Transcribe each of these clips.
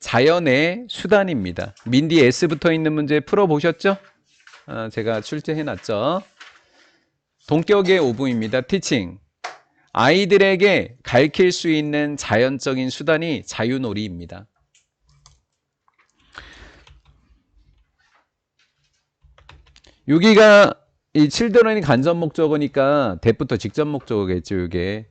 자연의 수단입니다. 민디 S 붙어 있는 문제 풀어보셨죠? 제가 출제해놨죠. 동격의 오부입니다. 티칭. 아이들에게 가르칠 수 있는 자연적인 수단이 자유놀이입니다. 여기가 이 children이 간접 목적어니까 that부터 직접 목적어겠죠. 이게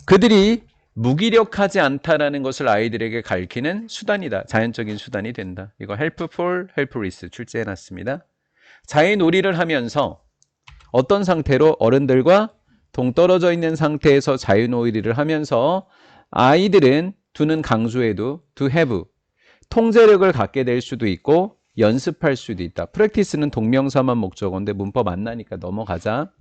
그들이 무기력하지 않다라는 것을 아이들에게 가르치는 수단이다. 자연적인 수단이 된다. 이거 helpful, helpless 출제해놨습니다. 자유놀이를 하면서 어떤 상태로 어른들과 동떨어져 있는 상태에서 자유놀이를 하면서 아이들은 do는 강조해도 to have 통제력을 갖게 될 수도 있고 연습할 수도 있다. practice는 동명사만 목적어인데 문법 안 나니까 넘어가자.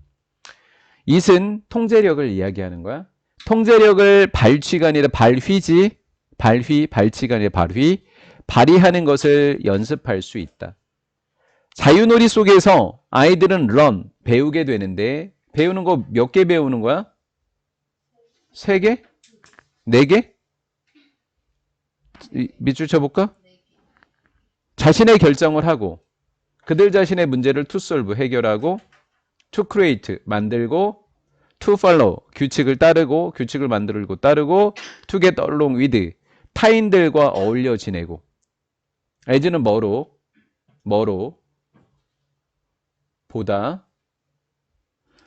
it은 통제력을 이야기하는 거야. 통제력을 발취가 아니라 발휘지. 발치가 아니라 발휘하는 것을 연습할 수 있다. 자유놀이 속에서 아이들은 learn, 배우게 되는데 배우는 거 몇 개 배우는 거야? 3개? 4개? 밑줄 쳐볼까? 자신의 결정을 하고 그들 자신의 문제를 to solve, 해결하고 to create, 만들고 to follow, 규칙을 따르고 규칙을 만들고 따르고 to get along with, 타인들과 어울려 지내고 as는 뭐로 보다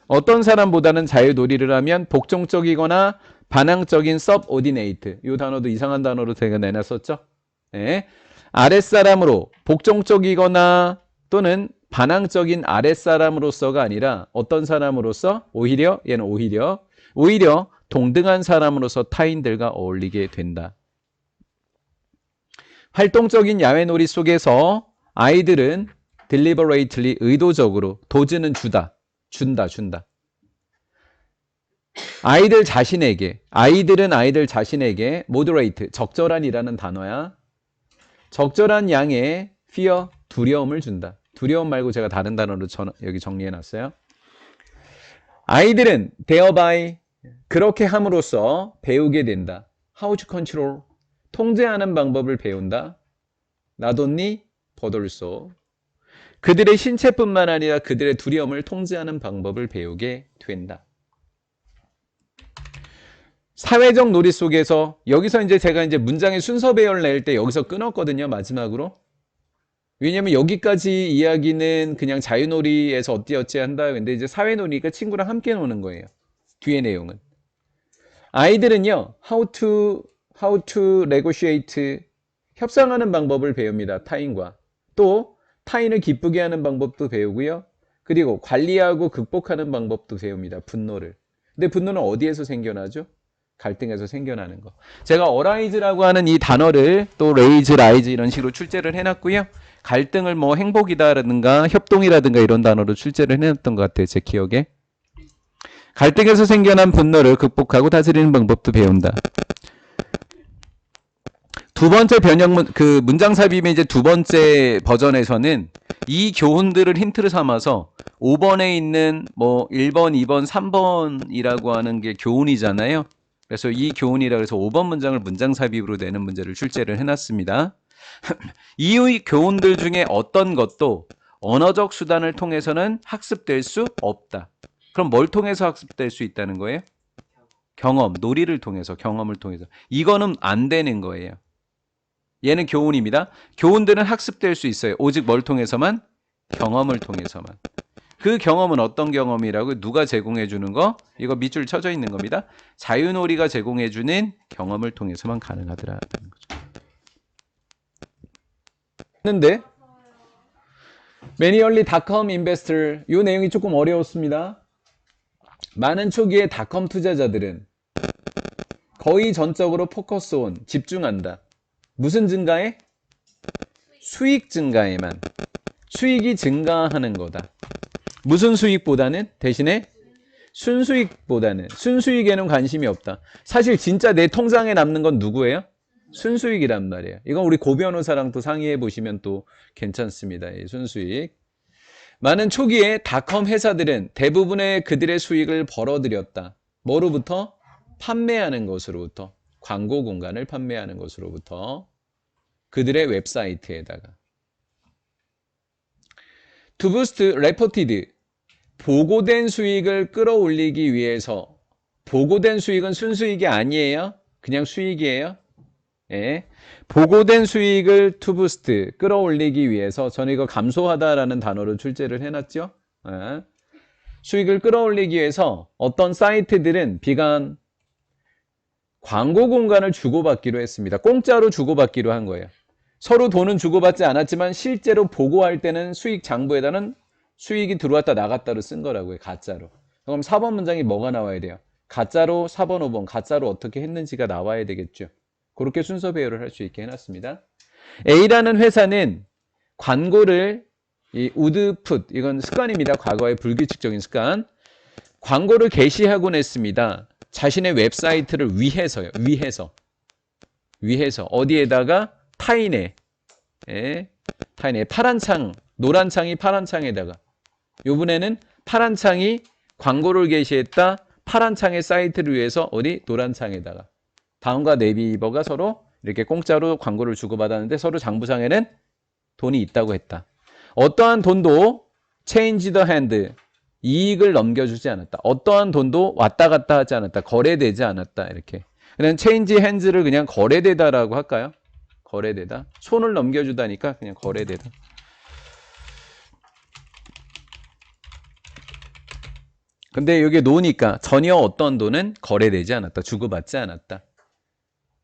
어떤 사람보다는 자유놀이를 하면 복종적이거나 반항적인 subordinate, 이 단어도 이상한 단어로 제가 내놨었죠. 네. 아랫사람으로 복종적이거나 또는 반항적인 아랫사람으로서가 아니라 어떤 사람으로서 얘는 오히려 동등한 사람으로서 타인들과 어울리게 된다. 활동적인 야외놀이 속에서 아이들은 deliberately, 의도적으로, 도즈는 준다. 아이들은 아이들 자신에게 moderate, 적절한이라는 단어야. 적절한 양의 fear, 두려움을 준다. 두려움 말고 제가 다른 단어로 여기 정리해놨어요. 아이들은 thereby, 그렇게 함으로써 배우게 된다. how to control, 통제하는 방법을 배운다. not only but also, 그들의 신체뿐만 아니라 그들의 두려움을 통제하는 방법을 배우게 된다. 사회적 놀이 속에서 여기서 제가 문장의 순서 배열을 낼 때 여기서 끊었거든요. 마지막으로. 왜냐면 여기까지 이야기는 그냥 자유놀이에서 어찌어찌 한다. 근데 이제 사회놀이니까 친구랑 함께 노는 거예요. 뒤에 내용은. 아이들은요, how to negotiate, 협상하는 방법을 배웁니다. 타인과. 또 타인을 기쁘게 하는 방법도 배우고요. 그리고 관리하고 극복하는 방법도 배웁니다. 분노를. 근데 분노는 어디에서 생겨나죠? 갈등에서 생겨나는 거. 제가 arise라고 하는 이 단어를 또 raise, rise 이런 식으로 출제를 해놨고요. 갈등을 뭐 행복이다라든가 협동이라든가 이런 단어로 출제를 해놨던 것 같아요. 제 기억에. 갈등에서 생겨난 분노를 극복하고 다스리는 방법도 배운다. 두 번째 문장 삽입의 두 번째 버전에서는 이 교훈들을 힌트를 삼아서 5번에 있는 1번, 2번, 3번이라고 하는 게 교훈이잖아요. 그래서 이 교훈이라고 해서 5번 문장을 문장 삽입으로 내는 문제를 출제를 해놨습니다. 이 교훈들 중에 어떤 것도 언어적 수단을 통해서는 학습될 수 없다. 그럼 뭘 통해서 학습될 수 있다는 거예요? 놀이를 통해서, 경험을 통해서. 이거는 안 되는 거예요. 얘는 교훈입니다. 교훈들은 학습될 수 있어요. 오직 뭘 통해서만? 경험을 통해서만. 그 경험은 어떤 경험이라고? 누가 제공해 주는 거? 이거 밑줄 쳐져 있는 겁니다. 자유놀이가 제공해 주는 경험을 통해서만 가능하더라는 거죠. 했는데 Many early dot-com investor, 이 내용이 조금 어려웠습니다. 많은 초기의 닷컴 투자자들은 거의 전적으로 포커스 온, 집중한다. 무슨 증가에? 수익 증가에만. 수익이 증가하는 거다. 무슨 수익보다는? 대신에 순수익보다는. 순수익에는 관심이 없다. 사실 진짜 내 통장에 남는 건 누구예요? 순수익이란 말이에요. 이건 우리 고 변호사랑 또 상의해 보시면 또 괜찮습니다. 이 순수익. 많은 초기에 닷컴 회사들은 대부분의 그들의 수익을 벌어들였다. 뭐로부터? 판매하는 것으로부터. 광고 공간을 판매하는 것으로부터. 그들의 웹사이트에다가. To boost reported, 보고된 수익을 끌어올리기 위해서. 보고된 수익은 순수익이 아니에요. 그냥 수익이에요. 예. 보고된 수익을 to boost, 끌어올리기 위해서. 저는 이거 감소하다라는 단어로 출제를 해놨죠. 예. 수익을 끌어올리기 위해서 어떤 사이트들은 비간 광고 공간을 주고받기로 했습니다. 공짜로 주고받기로 한 거예요. 서로 돈은 주고받지 않았지만 실제로 보고할 때는 수익 장부에다는 수익이 들어왔다 나갔다로 쓴 거라고요. 가짜로. 그럼 4번 문장이 뭐가 나와야 돼요? 가짜로 4번, 5번 가짜로 어떻게 했는지가 나와야 되겠죠. 그렇게 순서 배열을 할 수 있게 해놨습니다. A라는 회사는 광고를 이 우드풋, 이건 습관입니다. 과거의 불규칙적인 습관. 광고를 게시하곤 했습니다. 자신의 웹사이트를 위해서요. 위해서. 어디에다가? 타인의. 예, 타인의 파란 창, 노란 창이 파란 창에다가. 요번에는 파란 창이 광고를 게시했다. 파란 창의 사이트를 위해서 어디? 노란 창에다가. 다음과 네이버가 서로 이렇게 공짜로 광고를 주고받았는데 서로 장부상에는 돈이 있다고 했다. 어떠한 돈도 change the hand, 이익을 넘겨주지 않았다. 어떠한 돈도 왔다 갔다 하지 않았다. 거래되지 않았다. 이렇게. 그냥 change hands를 그냥 거래되다라고 할까요? 거래되다. 손을 넘겨주다니까 그냥 거래되다. 근데 여기 놓으니까 전혀 어떤 돈은 거래되지 않았다. 주고받지 않았다.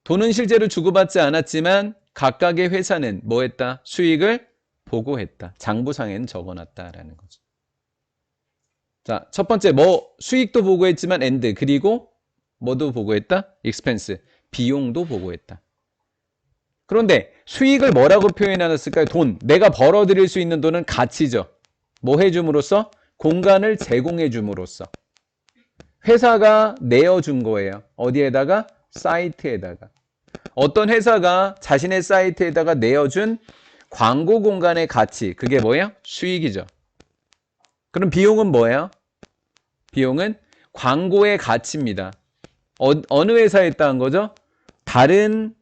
돈은 실제로 주고받지 않았지만 각각의 회사는 뭐 했다? 수익을 보고했다. 장부상에는 적어놨다라는 거죠. 자, 첫 번째 수익도 보고했지만 and, 그리고 뭐도 보고했다? expense, 비용도 보고했다. 그런데 수익을 뭐라고 표현해놨을까요? 돈. 내가 벌어들일 수 있는 돈은 가치죠. 뭐 해줌으로써? 공간을 제공해줌으로써. 회사가 내어준 거예요. 어디에다가? 사이트에다가. 어떤 회사가 자신의 사이트에다가 내어준 광고 공간의 가치, 그게 뭐예요? 수익이죠. 그럼 비용은 뭐예요? 비용은 광고의 가치입니다. 어느 회사에 했다는 거죠? 다른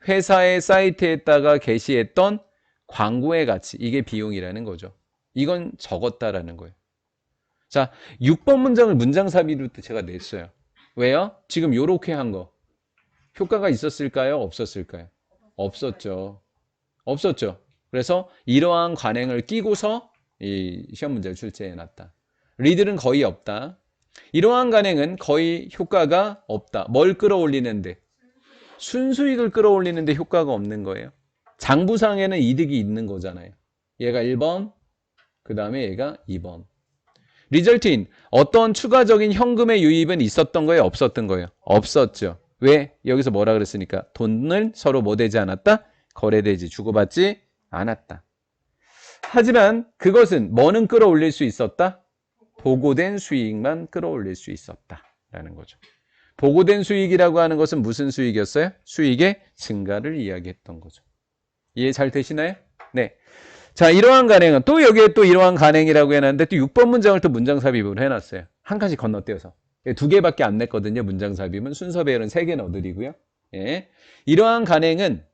회사의 사이트에다가 게시했던 광고의 가치, 이게 비용이라는 거죠. 이건 적었다라는 거예요. 자, 6번 문장을 문장 삽입으로 제가 냈어요. 왜요? 지금 요렇게 한 거. 효과가 있었을까요? 없었을까요? 없었죠. 그래서 이러한 관행을 끼고서 이 시험 문제를 출제해놨다. 리들은 거의 없다. 이러한 관행은 거의 효과가 없다. 뭘 끌어올리는데? 순수익을 끌어올리는데 효과가 없는 거예요. 장부상에는 이득이 있는 거잖아요. 얘가 1번, 그 다음에 얘가 2번. 리절트인, 어떤 추가적인 현금의 유입은 있었던 거예요? 없었던 거예요? 없었죠. 왜? 여기서 뭐라 그랬으니까 돈을 서로 뭐 되지 않았다? 거래되지, 주고받지 않았다. 하지만 그것은 뭐는 끌어올릴 수 있었다? 보고된 수익만 끌어올릴 수 있었다 라는 거죠. 보고된 수익이라고 하는 것은 무슨 수익이었어요? 수익의 증가를 이야기했던 거죠. 이해 잘 되시나요? 네. 자, 이러한 간행은 또 여기에 또 이러한 간행이라고 해놨는데 또 6번 문장을 또 문장 삽입으로 해놨어요. 한 칸씩 건너뛰어서. 2개밖에 안 냈거든요. 문장 삽입은. 순서 배열은 3개 넣어드리고요. 예. 이러한 간행은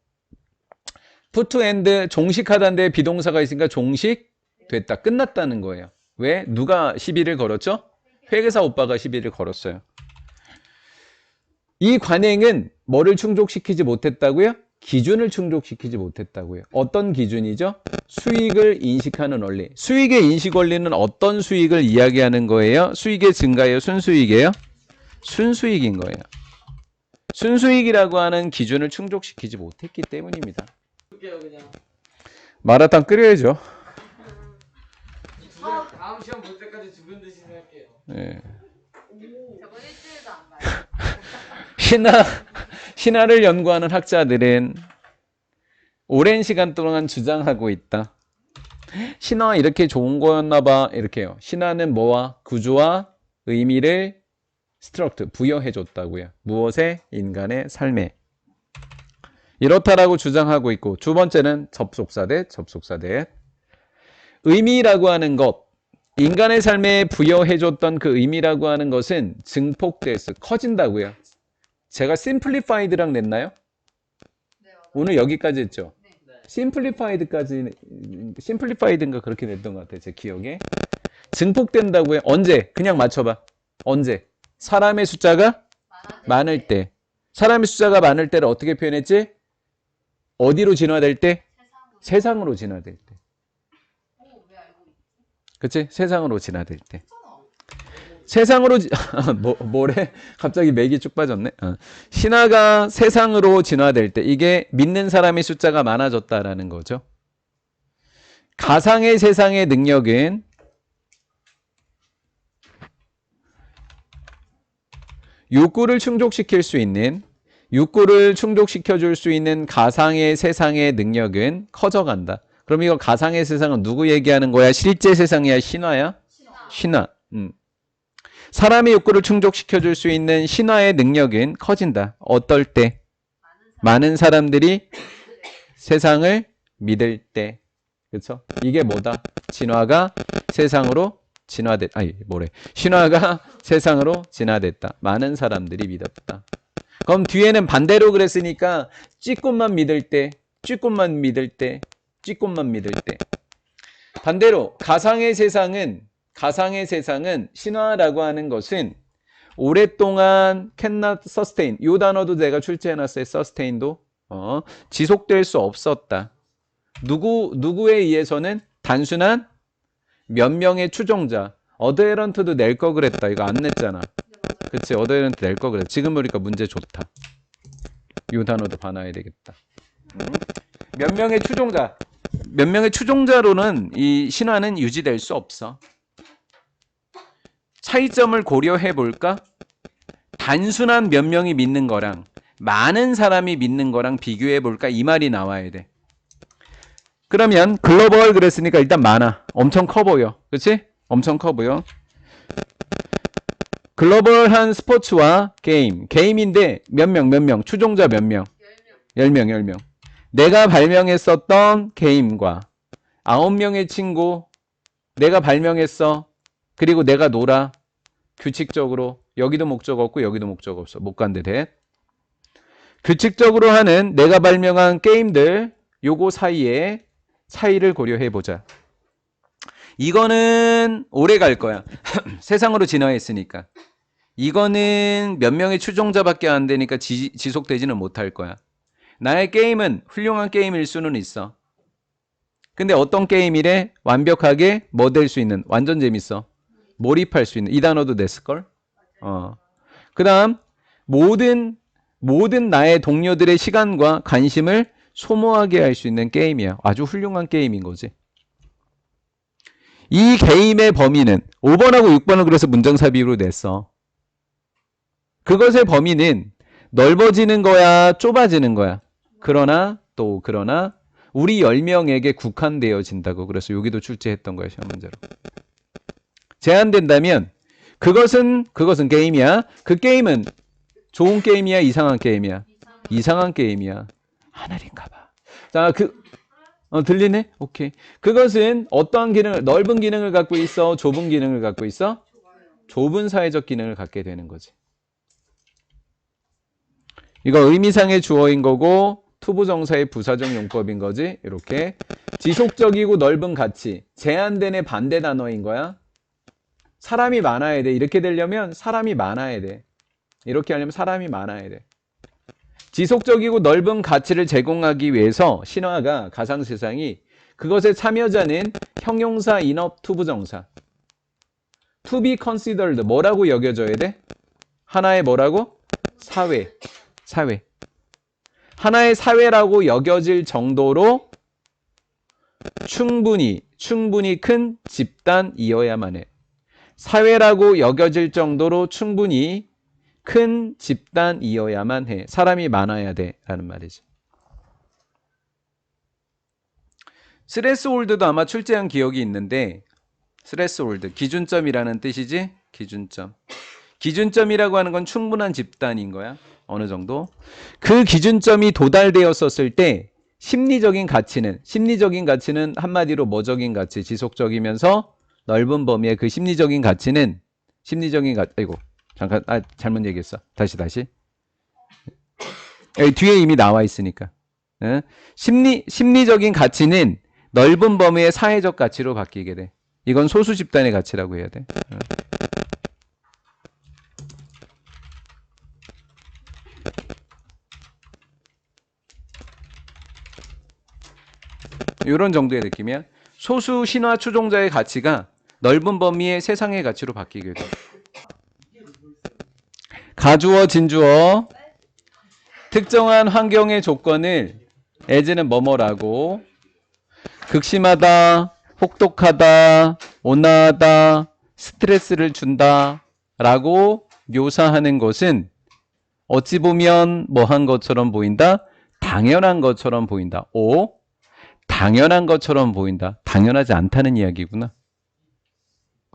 put and 종식하다인데 비동사가 있으니까 종식됐다. 끝났다는 거예요. 왜? 누가 시비를 걸었죠? 회계사 오빠가 시비를 걸었어요. 이 관행은 뭐를 충족시키지 못했다고요? 기준을 충족시키지 못했다고요. 어떤 기준이죠? 수익을 인식하는 원리. 수익의 인식 원리는 어떤 수익을 이야기하는 거예요? 수익의 증가예요? 순수익이에요? 순수익인 거예요. 순수익이라고 하는 기준을 충족시키지 못했기 때문입니다. 마라탕 끓여야죠. 다음 시험 볼 때까지 두분 드시면 할게요. 네. 저번 일주일도 안 봐요. 신화를 연구하는 학자들은 오랜 시간 동안 주장하고 있다. 신화 이렇게 좋은 거였나 봐. 이렇게요. 신화는 뭐와? 구조와 의미를 스트럭트, 부여해 줬다고요. 무엇에? 인간의 삶에. 이렇다라고 주장하고 있고, 두 번째는 접속사 대 접속사 대. 의미라고 하는 것, 인간의 삶에 부여해 줬던 그 의미라고 하는 것은 증폭돼서 커진다고요. 제가 simplified랑 냈나요? 네, 맞아요. 오늘 여기까지 했죠. 네. 심플리파이드인가 그렇게 냈던 것 같아요. 제 기억에. 증폭된다고 해. 언제? 그냥 맞춰봐. 언제? 사람의 숫자가 많을 때. 사람의 숫자가 많을 때를 어떻게 표현했지? 어디로 진화될 때? 세상으로 진화될 때. 왜 알고 있지? 그치? 세상으로 진화될 때. 세상으로 뭐래? 갑자기 맥이 쭉 빠졌네. 신화가 세상으로 진화될 때 이게 믿는 사람의 숫자가 많아졌다라는 거죠. 가상의 세상의 능력은 욕구를 충족시킬 수 있는 욕구를 충족시켜줄 수 있는 가상의 세상의 능력은 커져간다. 그럼 이거 가상의 세상은 누구 얘기하는 거야? 실제 세상이야? 신화야? 신화. 사람의 욕구를 충족시켜줄 수 있는 신화의 능력은 커진다. 어떨 때? 많은 사람들이 세상을 믿을 때. 그렇죠? 이게 뭐다? 진화가 세상으로 진화됐. 신화가 세상으로 진화됐다. 많은 사람들이 믿었다. 그럼 뒤에는 반대로 그랬으니까 쥐꽃만 믿을 때, 쥐꽃만 믿을 때, 쥐꽃만 믿을 때. 반대로 가상의 세상은 신화라고 하는 것은 오랫동안 cannot sustain. 이 단어도 내가 출제해놨어요. sustain도 지속될 수 없었다. 누구에 의해서는 단순한 몇 명의 추종자. 어드헤런트도 낼 거 그랬다. 이거 안 냈잖아. 그치? 어드헤런트 낼 거 그랬다. 지금 보니까 문제 좋다. 이 단어도 봐놔야 되겠다. 몇 명의 추종자로는 이 신화는 유지될 수 없어. 차이점을 고려해 볼까? 단순한 몇 명이 믿는 거랑 많은 사람이 믿는 거랑 비교해 볼까? 이 말이 나와야 돼. 그러면 글로벌 그랬으니까 일단 많아. 엄청 커 보여. 그치? 엄청 커 보여. 글로벌한 스포츠와 게임인데 몇 명, 추종자 몇 명? 10명. 내가 발명했었던 게임과 9명의 친구, 내가 발명했어. 그리고 내가 놀아. 규칙적으로. 여기도 목적 없고 여기도 목적 없어. 못 간대 돼. 규칙적으로 하는 내가 발명한 게임들 요거 사이에 차이를 고려해 보자. 이거는 오래 갈 거야. 세상으로 진화했으니까. 이거는 몇 명의 추종자밖에 안 되니까 지속되지는 못할 거야. 나의 게임은 훌륭한 게임일 수는 있어. 근데 어떤 게임이래? 완벽하게 뭐 될 수 있는, 완전 재밌어. 몰입할 수 있는. 이 단어도 냈을걸? 그 다음 모든 나의 동료들의 시간과 관심을 소모하게 할 수 있는 게임이야. 아주 훌륭한 게임인 거지. 이 게임의 범위는 5번하고 6번을 그래서 문정사 비유로 냈어. 그것의 범위는 넓어지는 거야, 좁아지는 거야. 그러나 우리 10명에게 국한되어진다고. 그래서 여기도 출제했던 거야, 시험 문제로. 제한된다면 그것은 게임이야. 그 게임은 좋은 게임이야, 이상한 게임이야? 이상한 게임이야. 하늘인가 봐. 자, 들리네? 오케이. 그것은 어떠한 기능을, 넓은 기능을 갖고 있어? 좁은 기능을 갖고 있어? 좁은 사회적 기능을 갖게 되는 거지. 이거 의미상의 주어인 거고 투부정사의 부사적 용법인 거지. 이렇게 지속적이고 넓은 가치. 제한된의 반대 단어인 거야. 사람이 많아야 돼. 이렇게 되려면 사람이 많아야 돼. 이렇게 하려면 사람이 많아야 돼. 지속적이고 넓은 가치를 제공하기 위해서 신화가, 가상세상이 그것의 참여자는 형용사, 인업, 투부정사. To be considered. 뭐라고 여겨져야 돼? 하나의 뭐라고? 사회. 하나의 사회라고 여겨질 정도로 충분히 큰 집단이어야만 해. 사회라고 여겨질 정도로 충분히 큰 집단이어야만 해. 사람이 많아야 돼. 라는 말이지. 스레스홀드도 아마 출제한 기억이 있는데, 스레스홀드, 기준점이라는 뜻이지? 기준점. 기준점이라고 하는 건 충분한 집단인 거야. 어느 정도. 그 기준점이 도달되었었을 때 심리적인 가치는 한마디로 뭐적인 가치, 지속적이면서 넓은 범위의 그 심리적인 가치는 잘못 얘기했어. 다시. 여기 뒤에 이미 나와 있으니까. 심리적인 가치는 넓은 범위의 사회적 가치로 바뀌게 돼. 이건 소수 집단의 가치라고 해야 돼. 이런 정도의 느낌이야. 소수 신화 추종자의 가치가 넓은 범위의 세상의 가치로 바뀌게 돼. 가주어, 진주어. 특정한 환경의 조건을 as는 뭐뭐라고, 극심하다, 혹독하다, 온화하다, 스트레스를 준다 라고 묘사하는 것은 어찌 보면 뭐한 것처럼 보인다? 당연한 것처럼 보인다. 오, 당연한 것처럼 보인다. 당연하지 않다는 이야기구나.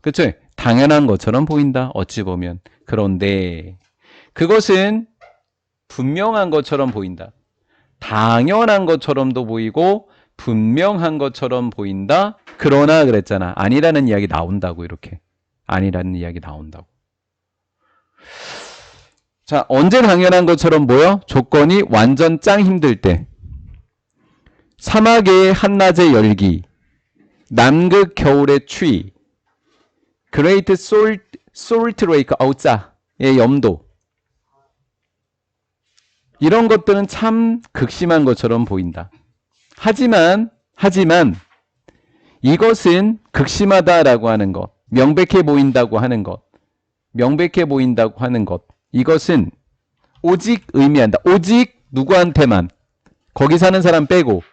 그쵸? 당연한 것처럼 보인다. 어찌 보면. 그런데 그것은 분명한 것처럼 보인다. 당연한 것처럼도 보이고 분명한 것처럼 보인다. 그러나 그랬잖아. 아니라는 이야기 나온다고 이렇게. 아니라는 이야기 나온다고. 자, 언제 당연한 것처럼 보여? 조건이 완전 짱 힘들 때. 사막의 한낮의 열기, 남극 겨울의 추위, Great Salt Lake, 의 염도. 이런 것들은 참 극심한 것처럼 보인다. 하지만 이것은 극심하다라고 하는 것, 명백해 보인다고 하는 것, 이것은 오직 의미한다. 오직 누구한테만, 거기 사는 사람 빼고,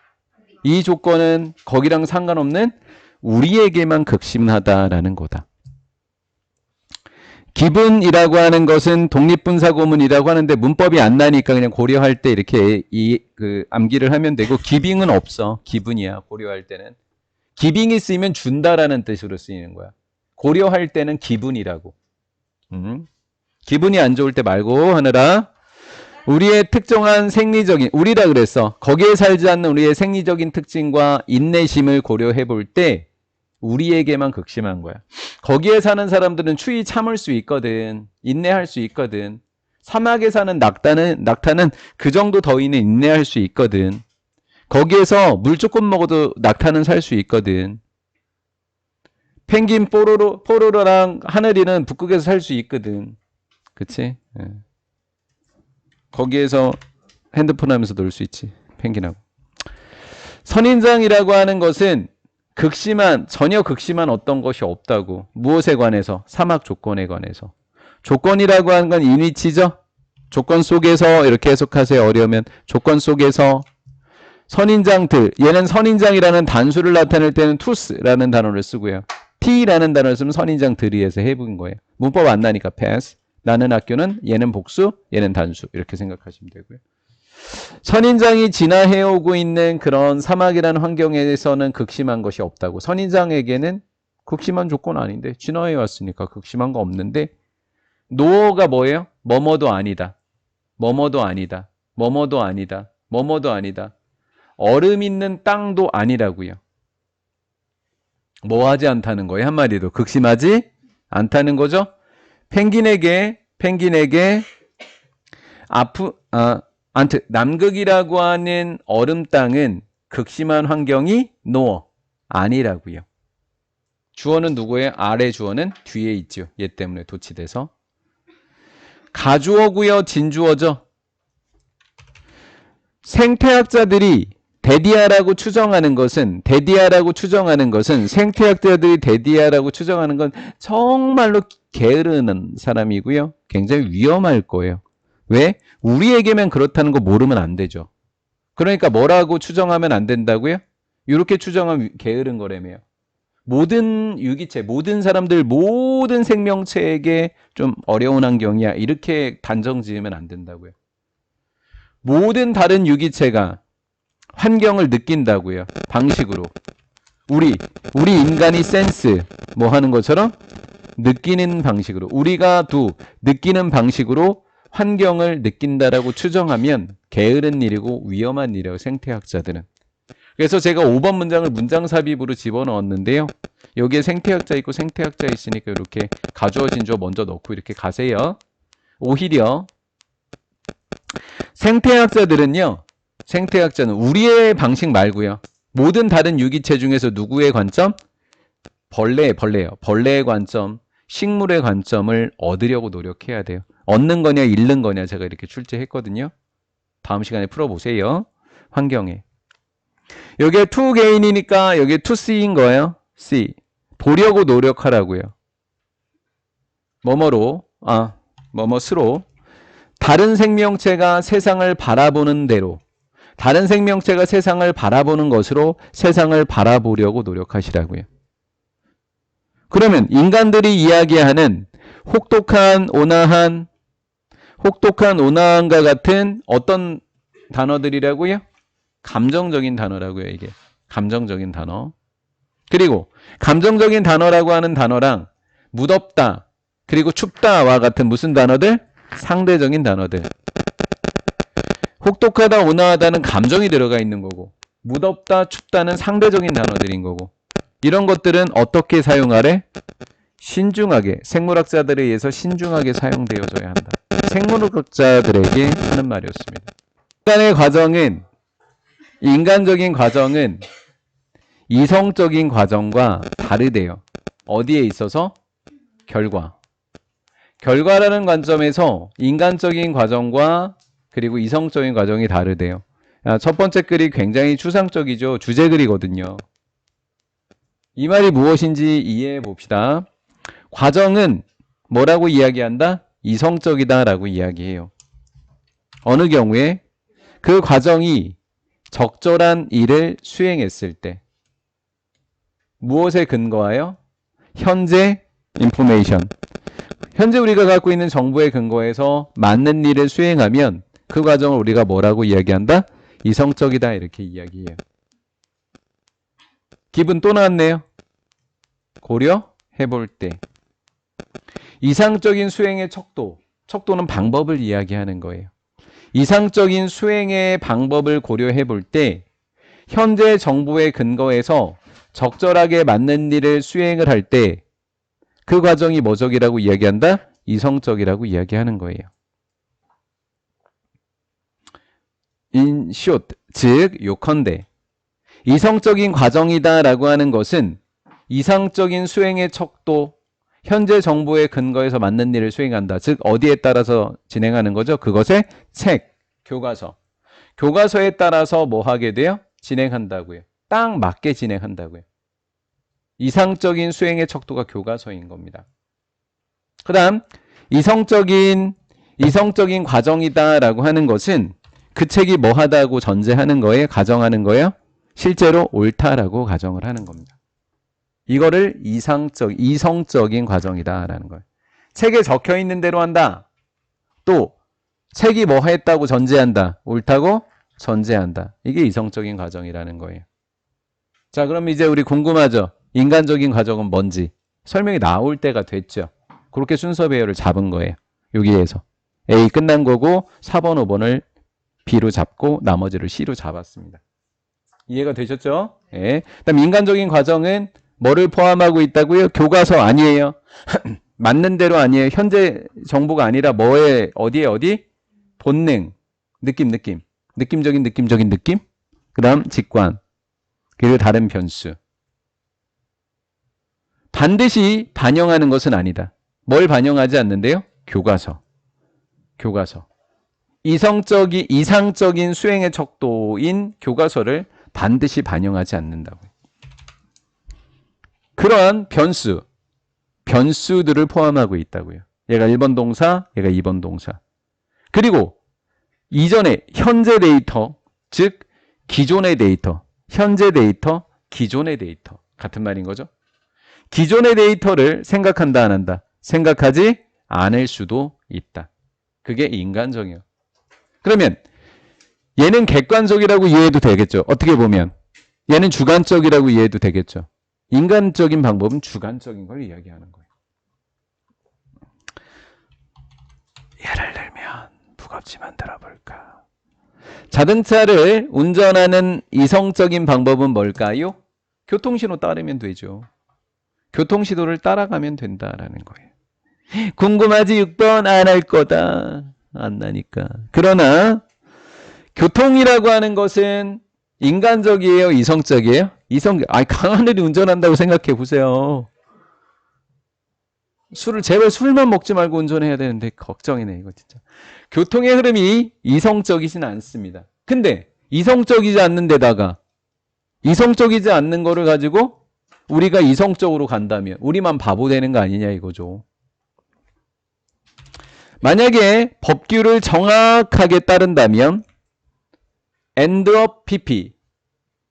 이 조건은 거기랑 상관없는 우리에게만 극심하다라는 거다. 기분이라고 하는 것은 독립분사구문이라고 하는데 문법이 안 나니까 그냥 고려할 때 이렇게 암기를 하면 되고, 기빙은 없어. 기분이야. 고려할 때는. 기빙이 쓰이면 준다라는 뜻으로 쓰이는 거야. 고려할 때는 기분이라고. 기분이 안 좋을 때 말고 하느라. 우리의 특정한 생리적인, 우리라 그랬어. 거기에 살지 않는 우리의 생리적인 특징과 인내심을 고려해 볼 때 우리에게만 극심한 거야. 거기에 사는 사람들은 추위 참을 수 있거든. 인내할 수 있거든. 사막에 사는 낙타는 그 정도 더위는 인내할 수 있거든. 거기에서 물 조금 먹어도 낙타는 살 수 있거든. 펭귄 뽀로로랑 하늘이는 북극에서 살 수 있거든. 그치? 거기에서 핸드폰 하면서 놀 수 있지. 펭귄하고. 선인장이라고 하는 것은 전혀 극심한 어떤 것이 없다고. 무엇에 관해서? 사막 조건에 관해서. 조건이라고 하는 건 인위치죠? 조건 속에서 이렇게 해석하세요. 어려우면. 조건 속에서 선인장들. 얘는 선인장이라는 단수를 나타낼 때는 투스라는 단어를 쓰고요. t라는 단어를 쓰면 선인장들이에서 해본 거예요. 문법 안 나니까 패스. 나는 학교는 얘는 복수, 얘는 단수. 이렇게 생각하시면 되고요. 선인장이 진화해오고 있는 그런 사막이라는 환경에서는 극심한 것이 없다고. 선인장에게는 극심한 조건 아닌데 진화해 왔으니까 극심한 거 없는데, 노어가 뭐예요? 뭐뭐도 아니다. 뭐뭐도 아니다. 뭐뭐도 아니다. 뭐뭐도 아니다. 얼음 있는 땅도 아니라고요. 뭐 하지 않다는 거예요? 한마디로 극심하지 않다는 거죠. 펭귄에게 남극이라고 하는 얼음 땅은 극심한 환경이 노어 아니라고요. 주어는 누구예요? 아래 주어는 뒤에 있죠. 얘 때문에 도치돼서. 가주어고요, 진주어죠. 생태학자들이 데디아라고 추정하는 것은 생태학자들이 데디아라고 추정하는 건 정말로 게으르는 사람이고요. 굉장히 위험할 거예요. 왜? 우리에게만 그렇다는 거 모르면 안 되죠. 그러니까 뭐라고 추정하면 안 된다고요? 이렇게 추정하면 게으른 거라며요. 모든 유기체, 모든 사람들, 모든 생명체에게 좀 어려운 환경이야. 이렇게 단정 지으면 안 된다고요. 모든 다른 유기체가 환경을 느낀다고요. 방식으로. 우리 인간이 센스 뭐 하는 것처럼 느끼는 방식으로, 우리가 느끼는 방식으로 환경을 느낀다라고 추정하면 게으른 일이고 위험한 일이에요. 생태학자들은. 그래서 제가 5번 문장을 문장 삽입으로 집어넣었는데요. 여기에 생태학자 있고 생태학자 있으니까 이렇게 가주어 진주어 먼저 넣고 이렇게 가세요. 오히려 생태학자들은요, 생태학자는 우리의 방식 말고요. 모든 다른 유기체 중에서 누구의 관점? 벌레예요. 벌레의 관점, 식물의 관점을 얻으려고 노력해야 돼요. 얻는 거냐 잃는 거냐 제가 이렇게 출제했거든요. 다음 시간에 풀어보세요. 환경에. 여기에 to gain이니까 여기에 to see인 거예요. see. 보려고 노력하라고요. 뭐뭐로 다른 생명체가 세상을 바라보는 대로 다른 생명체가 세상을 바라보는 것으로 세상을 바라보려고 노력하시라고요. 그러면 인간들이 이야기하는 혹독한 온화함과 같은 어떤 단어들이라고요? 감정적인 단어라고요, 이게. 감정적인 단어. 그리고 감정적인 단어라고 하는 단어랑 무덥다, 그리고 춥다와 같은 무슨 단어들? 상대적인 단어들. 혹독하다, 온화하다는 감정이 들어가 있는 거고, 무덥다, 춥다는 상대적인 단어들인 거고, 이런 것들은 어떻게 사용하래? 신중하게, 생물학자들에 의해서 신중하게 사용되어져야 한다. 생물학자들에게 하는 말이었습니다. 인간적인 과정은 이성적인 과정과 다르대요. 어디에 있어서? 결과라는 관점에서 인간적인 과정과 그리고 이성적인 과정이 다르대요. 첫 번째 글이 굉장히 추상적이죠. 주제글이거든요. 이 말이 무엇인지 이해해 봅시다. 과정은 뭐라고 이야기한다? 이성적이다 라고 이야기해요. 어느 경우에 그 과정이 적절한 일을 수행했을 때 무엇에 근거하여? 현재 인포메이션. 현재 우리가 갖고 있는 정보에 근거해서 맞는 일을 수행하면 그 과정을 우리가 뭐라고 이야기한다? 이성적이다 이렇게 이야기해요. 기분 또 나왔네요. 고려해 볼 때. 이상적인 수행의 척도는 방법을 이야기하는 거예요. 이상적인 수행의 방법을 고려해 볼 때 현재 정보에 근거해서 적절하게 맞는 일을 수행을 할 때 그 과정이 뭐적이라고 이야기한다? 이성적이라고 이야기하는 거예요. In short, 즉 요컨대 이성적인 과정이다라고 하는 것은 이상적인 수행의 척도, 현재 정보에 근거해서 맞는 일을 수행한다. 즉 어디에 따라서 진행하는 거죠? 그것의 책, 교과서에 따라서 뭐 하게 돼요? 진행한다고요. 딱 맞게 진행한다고요. 이상적인 수행의 척도가 교과서인 겁니다. 그 다음 이성적인 과정이다라고 하는 것은 그 책이 뭐 하다고 전제하는 거예요? 가정하는 거예요? 실제로 옳다라고 가정을 하는 겁니다. 이거를 이성적인 과정이다라는 거예요. 책에 적혀 있는 대로 한다. 또 책이 뭐 했다고 전제한다. 옳다고 전제한다. 이게 이성적인 과정이라는 거예요. 자, 그럼 이제 우리 궁금하죠? 인간적인 과정은 뭔지 설명이 나올 때가 됐죠. 그렇게 순서 배열을 잡은 거예요. 여기에서 A 끝난 거고 4번, 5번을 B로 잡고 나머지를 C로 잡았습니다. 이해가 되셨죠? 네. 그다음 인간적인 과정은 뭐를 포함하고 있다고요? 교과서 아니에요. 맞는 대로 아니에요. 현재 정보가 아니라 뭐에 어디? 본능, 느낌적인 느낌. 그다음 직관, 그리고 다른 변수. 반드시 반영하는 것은 아니다. 뭘 반영하지 않는데요? 교과서. 이상적인 수행의 척도인 교과서를 반드시 반영하지 않는다고요. 그러한 변수들을 포함하고 있다고요. 얘가 1번 동사, 얘가 2번 동사. 그리고 이전에 현재 데이터, 즉 기존의 데이터, 현재 데이터, 기존의 데이터 같은 말인 거죠. 기존의 데이터를 생각한다 안 한다? 생각하지 않을 수도 있다. 그게 인간적이에요. 그러면 얘는 객관적이라고 이해해도 되겠죠. 어떻게 보면 얘는 주관적이라고 이해해도 되겠죠. 인간적인 방법은 주관적인 걸 이야기하는 거예요. 예를 들면 무겁지만 들어볼까? 자동차를 운전하는 이성적인 방법은 뭘까요? 교통신호 따르면 되죠. 교통신호를 따라가면 된다라는 거예요. 궁금하지 6번 안 할 거다. 안 나니까. 그러나 교통이라고 하는 것은 인간적이에요, 이성적이에요? 아니, 강한 애들이 운전한다고 생각해 보세요. 제발 술만 먹지 말고 운전해야 되는데, 걱정이네, 이거 진짜. 교통의 흐름이 이성적이진 않습니다. 근데, 이성적이지 않는 데다가, 이성적이지 않는 거를 가지고, 우리가 이성적으로 간다면, 우리만 바보 되는 거 아니냐, 이거죠. 만약에 법규를 정확하게 따른다면, end up pp,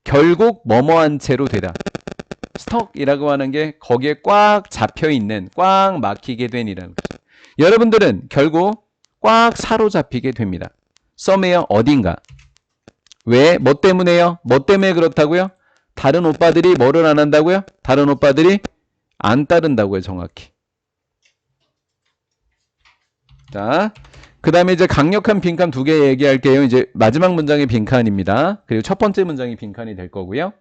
결국 뭐뭐한 채로 되다. 스톡이라고 하는 게 거기에 꽉 잡혀있는, 꽉 막히게 된이라는 거죠. 여러분들은 결국 꽉 사로잡히게 됩니다. 썸웨어 어딘가. 왜? 뭐 때문에요? 뭐 때문에 그렇다고요? 다른 오빠들이 뭐를 안 한다고요? 다른 오빠들이 안 따른다고요, 정확히. 자, 그 다음에 이제 강력한 빈칸 2개 얘기할게요. 이제 마지막 문장이 빈칸입니다. 그리고 첫 번째 문장이 빈칸이 될 거고요.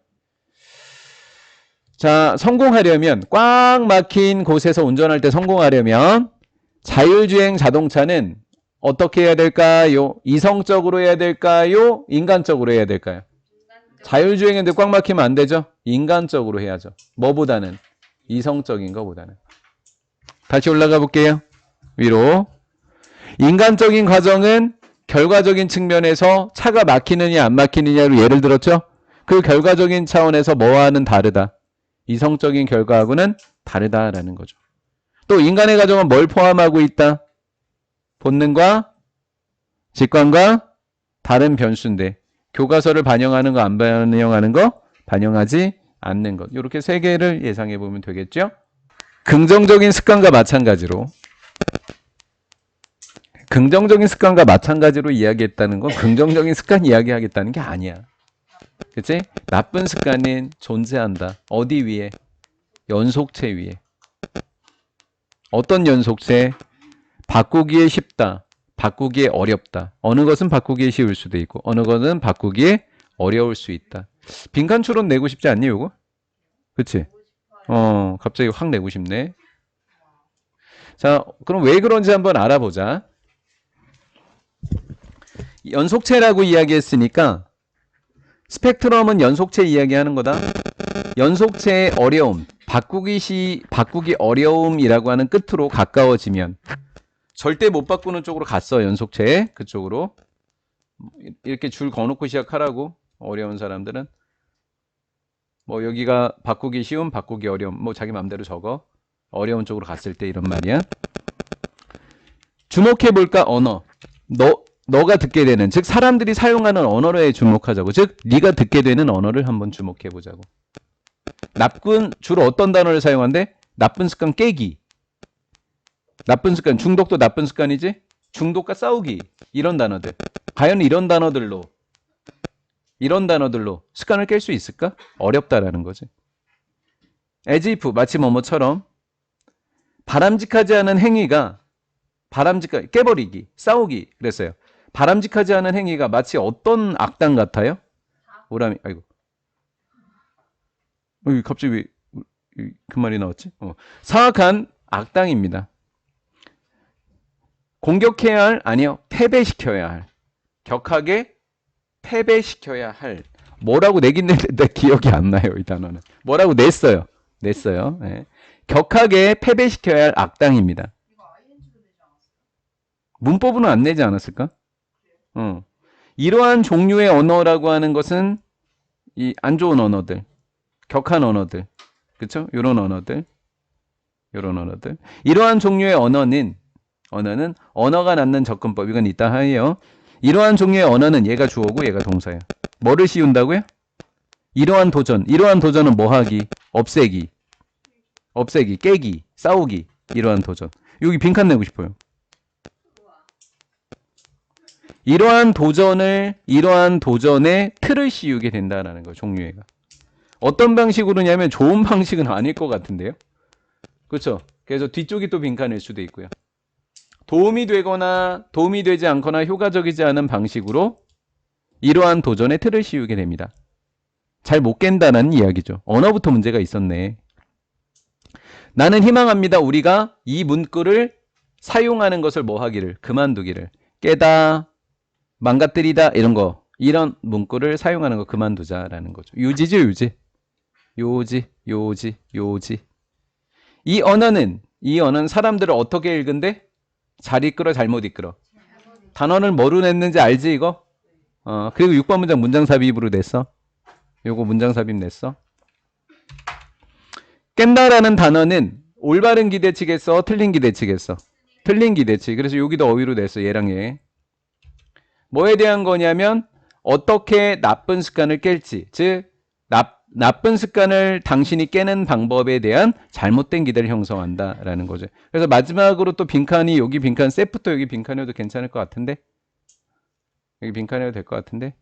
자, 성공하려면, 꽉 막힌 곳에서 운전할 때 성공하려면 자율주행 자동차는 어떻게 해야 될까요? 이성적으로 해야 될까요? 인간적으로 해야 될까요? 자율주행인데 꽉 막히면 안 되죠? 인간적으로 해야죠. 뭐보다는? 이성적인 거보다는. 다시 올라가 볼게요. 위로. 인간적인 과정은 결과적인 측면에서 차가 막히느냐 안 막히느냐로 예를 들었죠? 그 결과적인 차원에서 뭐와는 다르다. 이성적인 결과하고는 다르다라는 거죠. 또 인간의 과정은 뭘 포함하고 있다? 본능과 직관과 다른 변수인데 교과서를 반영하는 거 안 반영하는 거? 반영하지 않는 것. 이렇게 3개를 예상해 보면 되겠죠? 긍정적인 습관과 마찬가지로 이야기했다는 건 긍정적인 습관 이야기하겠다는 게 아니야. 그치? 나쁜 습관은 존재한다. 어디 위에? 연속체 위에. 어떤 연속체? 바꾸기에 쉽다. 바꾸기에 어렵다. 어느 것은 바꾸기에 쉬울 수도 있고 어느 것은 바꾸기에 어려울 수 있다. 빈칸 추론 내고 싶지 않니 요거? 그치? 갑자기 확 내고 싶네. 자, 그럼 왜 그런지 한번 알아보자. 연속체라고 이야기했으니까 스펙트럼은 연속체 이야기하는 거다. 연속체의 어려움, 바꾸기 어려움이라고 하는 끝으로 가까워지면 절대 못 바꾸는 쪽으로 갔어. 연속체 그쪽으로. 이렇게 줄 거놓고 시작하라고. 어려운 사람들은 뭐 여기가 바꾸기 쉬움, 바꾸기 어려움, 뭐 자기 마음대로 적어. 어려운 쪽으로 갔을 때 이런 말이야. 주목해볼까? 언어. 너가 듣게 되는, 즉 사람들이 사용하는 언어에 주목하자고. 즉 네가 듣게 되는 언어를 한번 주목해보자고. 주로 어떤 단어를 사용한대? 나쁜 습관 깨기. 나쁜 습관, 중독도 나쁜 습관이지? 중독과 싸우기. 이런 단어들. 과연 이런 단어들로 습관을 깰 수 있을까? 어렵다라는 거지. as if, 마치 뭐뭐처럼 바람직하지 않은 행위가 깨버리기, 싸우기 그랬어요. 바람직하지 않은 행위가 마치 어떤 악당 같아요? 오라미, 아이고. 갑자기 왜 그 말이 나왔지? 사악한 악당입니다. 공격해야 할, 아니요, 패배시켜야 할. 격하게 패배시켜야 할. 뭐라고 내긴 냈는데 기억이 안 나요, 이 단어는. 뭐라고 냈어요. 네. 격하게 패배시켜야 할 악당입니다. 문법으로는 안 내지 않았을까? 이러한 종류의 언어라고 하는 것은 이 안 좋은 언어들, 격한 언어들, 그쵸? 이런 언어들. 이러한 종류의 언어는 언어가 낳는 접근법. 이건 이따 하예요. 이러한 종류의 언어는 얘가 주어고 얘가 동사야. 뭐를 씌운다고요? 이러한 도전은 뭐 하기? 없애기, 깨기, 싸우기. 이러한 도전. 여기 빈칸 내고 싶어요. 이러한 도전의 틀을 씌우게 된다는 거예요. 종류애가. 어떤 방식으로냐면 좋은 방식은 아닐 것 같은데요. 그렇죠? 그래서 뒤쪽이 또 빈칸일 수도 있고요. 도움이 되거나 도움이 되지 않거나 효과적이지 않은 방식으로 이러한 도전의 틀을 씌우게 됩니다. 잘 못 깬다는 이야기죠. 언어부터 문제가 있었네. 나는 희망합니다. 우리가 이 문구를 사용하는 것을 뭐 하기를? 그만두기를. 깨다, 망가뜨리다 이런 거 이런 문구를 사용하는 거 그만두자라는 거죠. 유지죠, 유지. 요지. 이 언어는 사람들을 어떻게 읽은데? 잘 이끌어, 잘못 이끌어. 단어를 뭐로 냈는지 알지 이거? 그리고 6번 문장 문장 삽입으로 냈어. 요거 문장 삽입 냈어. 깬다라는 단어는 올바른 기대치겠어, 틀린 기대치겠어? 틀린 기대치. 그래서 여기도 어휘로 냈어. 얘랑 얘. 뭐에 대한 거냐면 어떻게 나쁜 습관을 깰지. 즉 나쁜 습관을 당신이 깨는 방법에 대한 잘못된 기대를 형성한다라는 거죠. 그래서 마지막으로 또 빈칸이 여기 빈칸 셋부터 여기 빈칸이어도 괜찮을 것 같은데. 여기 빈칸이어도 될 것 같은데.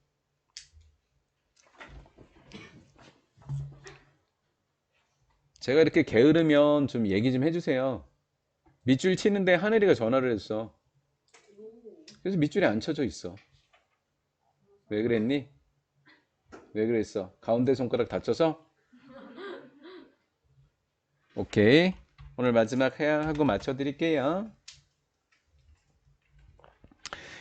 제가 이렇게 게으르면 좀 얘기 좀 해주세요. 밑줄 치는데 하늘이가 전화를 했어. 그래서 밑줄이 안 쳐져 있어. 왜 그랬니? 왜 그랬어? 가운데 손가락 다쳐서? 오케이. 오늘 마지막 하고 맞춰드릴게요.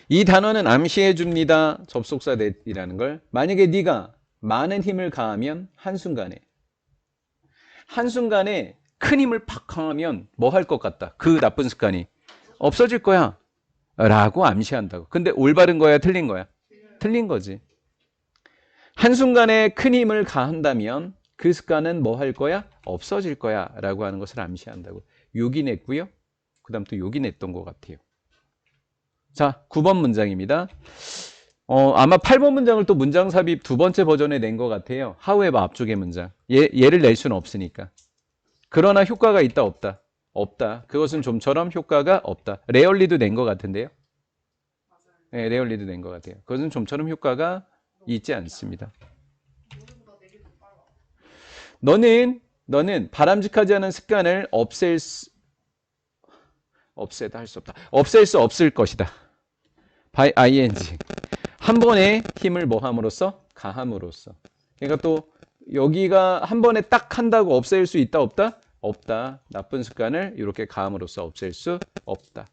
이 단어는 암시해 줍니다. 접속사 that이라는 걸. 만약에 네가 많은 힘을 가하면 한순간에 큰 힘을 팍 가하면 뭐 할 것 같다. 그 나쁜 습관이 없어질 거야 라고 암시한다고. 근데 올바른 거야, 틀린 거야? 틀린 거지. 한순간에 큰 힘을 가한다면 그 습관은 뭐 할 거야? 없어질 거야 라고 하는 것을 암시한다고. 요긴했고요. 그 다음 또 요긴했던 것 같아요. 자, 9번 문장입니다. 아마 8번 문장을 또 문장 삽입 두 번째 버전에 낸 것 같아요. however 앞쪽의 문장. 얘를 낼 수는 없으니까. 그러나 효과가 있다 없다? 없다. 그것은 좀처럼 효과가 없다. rarely도 낸 것 같은데요. 네, rarely도 낸 것 같아요. 그것은 좀처럼 효과가 있지 않습니다. 너는 바람직하지 않은 습관을 없애다 할 수 없다. 없앨 수 없을 것이다. by ing. 한 번에 힘을 뭐 함으로써? 가함으로써. 그러니까 또 여기가 한 번에 딱 한다고 없앨 수 있다 없다? 없다. 나쁜 습관을 이렇게 가함으로써 없앨 수 없다.